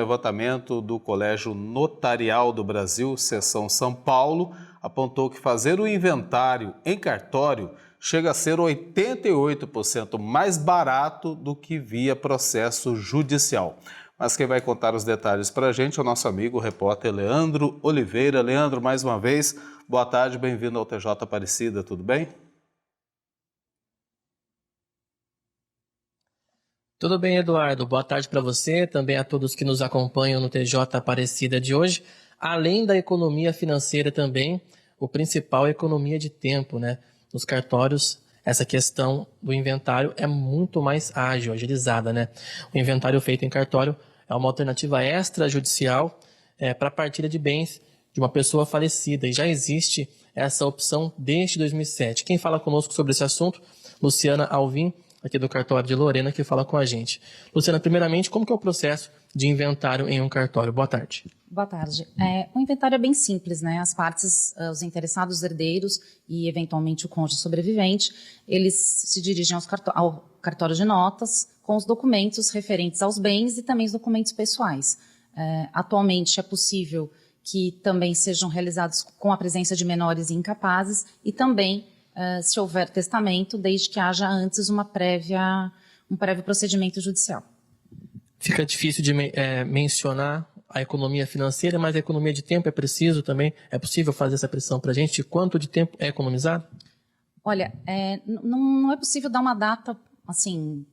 O levantamento do Colégio Notarial do Brasil, seção São Paulo, apontou que fazer o inventário em cartório chega a ser 88% mais barato do que via processo judicial. Mas quem vai contar os detalhes para a gente é o nosso amigo, o repórter Leandro Oliveira. Leandro, mais uma vez, boa tarde, bem-vindo ao TJ Aparecida, tudo bem? Tudo bem, Eduardo. Boa tarde para você, também a todos que nos acompanham no TJ Aparecida de hoje. Além da economia financeira também, o principal é a economia de tempo, né? Nos cartórios, essa questão do inventário é muito mais ágil, agilizada, né? O inventário feito em cartório é uma alternativa extrajudicial para a partilha de bens de uma pessoa falecida e já existe essa opção desde 2007. Quem fala conosco sobre esse assunto? Luciana Alvim, aqui do cartório de Lorena, que fala com a gente. Luciana, primeiramente, como que é o processo de inventário em um cartório? Boa tarde. Boa tarde. O inventário é bem simples, né? As partes, os interessados, os herdeiros e, eventualmente, o cônjuge sobrevivente, eles se dirigem ao cartório de notas com os documentos referentes aos bens e também os documentos pessoais. Atualmente, é possível que também sejam realizados com a presença de menores e incapazes e também se houver testamento, desde que haja antes um prévio procedimento judicial. Fica difícil de mencionar a economia financeira, mas a economia de tempo é preciso também? É possível fazer essa pressão para a gente? Quanto de tempo é economizado? Olha, não é possível dar uma data, assim,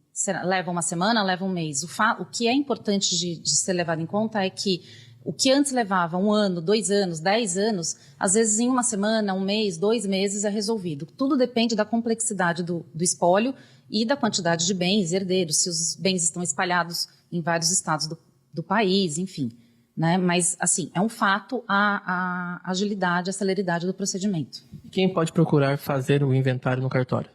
leva uma semana, leva um mês. O que é importante de ser levado em conta é que o que antes levava 1 ano, 2 anos, 10 anos, às vezes em uma semana, 1 mês, 2 meses é resolvido. Tudo depende da complexidade do espólio e da quantidade de bens herdeiros, se os bens estão espalhados em vários estados do país, enfim. Né? Mas, assim, é um fato a agilidade, a celeridade do procedimento. Quem pode procurar fazer o inventário no cartório?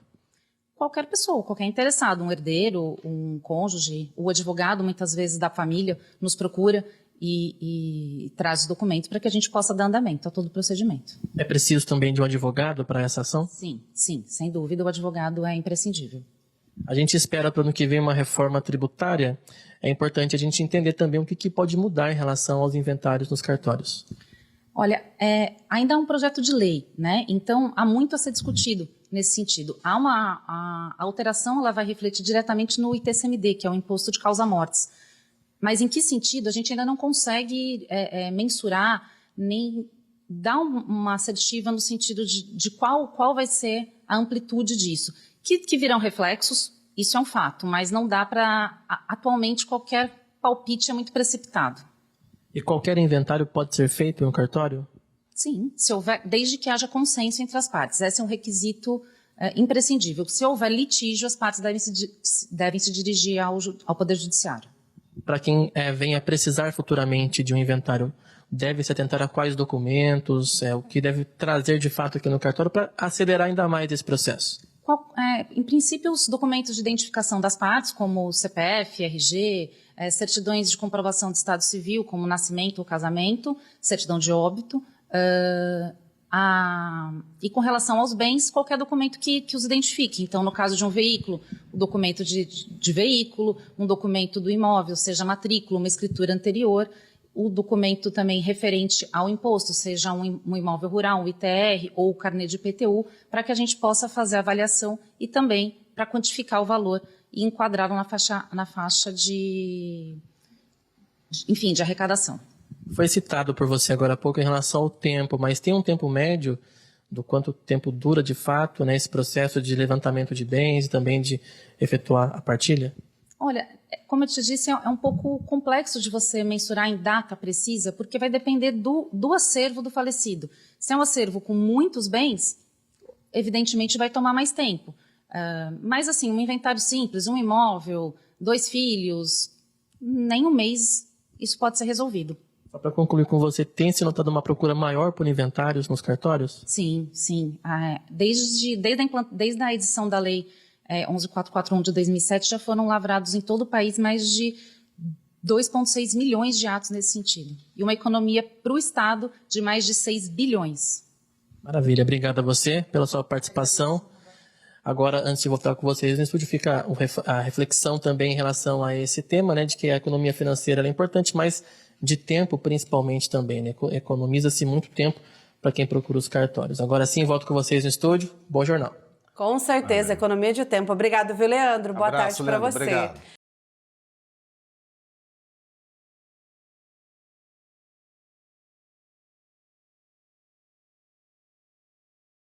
Qualquer pessoa, qualquer interessado, um herdeiro, um cônjuge, o advogado, muitas vezes, da família, nos procura e traz os documentos para que a gente possa dar andamento a todo o procedimento. É preciso também de um advogado para essa ação? Sim, sem dúvida, o advogado é imprescindível. A gente espera para o ano que vem uma reforma tributária. É importante a gente entender também o que pode mudar em relação aos inventários nos cartórios. Olha, ainda há um projeto de lei, né? Então há muito a ser discutido nesse sentido. A alteração ela vai refletir diretamente no ITCMD, que é o Imposto de Causa-Mortes. Mas em que sentido? A gente ainda não consegue mensurar nem dar uma assertiva no sentido de qual vai ser a amplitude disso. Que virão reflexos, isso é um fato, mas não dá para... Atualmente, qualquer palpite é muito precipitado. E qualquer inventário pode ser feito em um cartório? Sim, se houver, desde que haja consenso entre as partes. Esse é um requisito imprescindível. Se houver litígio, as partes devem se dirigir ao Poder Judiciário. Para quem venha precisar futuramente de um inventário, deve se atentar a quais documentos, o que deve trazer de fato aqui no cartório para acelerar ainda mais esse processo? Em princípio, os documentos de identificação das partes, como o CPF, RG, certidões de comprovação de estado civil, como nascimento ou casamento, certidão de óbito, e com relação aos bens, qualquer documento que os identifique. Então, no caso de um veículo, o documento de veículo, um documento do imóvel, seja matrícula, uma escritura anterior, o documento também referente ao imposto, seja um imóvel rural, um ITR ou o carnê de IPTU, para que a gente possa fazer a avaliação e também para quantificar o valor e enquadrá-lo na faixa de arrecadação. Foi citado por você agora há pouco em relação ao tempo, mas tem um tempo médio do quanto tempo dura de fato, né, esse processo de levantamento de bens e também de efetuar a partilha? Olha, como eu te disse, é um pouco complexo de você mensurar em data precisa, porque vai depender do acervo do falecido. Se é um acervo com muitos bens, evidentemente vai tomar mais tempo. Mas, assim, um inventário simples, um imóvel, 2 filhos, nem um mês isso pode ser resolvido. Só para concluir com você, tem se notado uma procura maior por inventários nos cartórios? Sim. Desde a edição da lei 11.441 de 2007, já foram lavrados em todo o país mais de 2,6 milhões de atos nesse sentido. E uma economia para o Estado de mais de 6 bilhões. Maravilha, obrigado a você pela sua participação. Agora, antes de voltar com vocês no estúdio, fica a reflexão também em relação a esse tema, né, de que a economia financeira é importante, mas de tempo principalmente também, né? Economiza-se muito tempo para quem procura os cartórios. Agora sim, volto com vocês no estúdio. Bom jornal. Com certeza, economia de tempo. Obrigado, viu, Leandro? Boa tarde para você. Leandro, obrigado.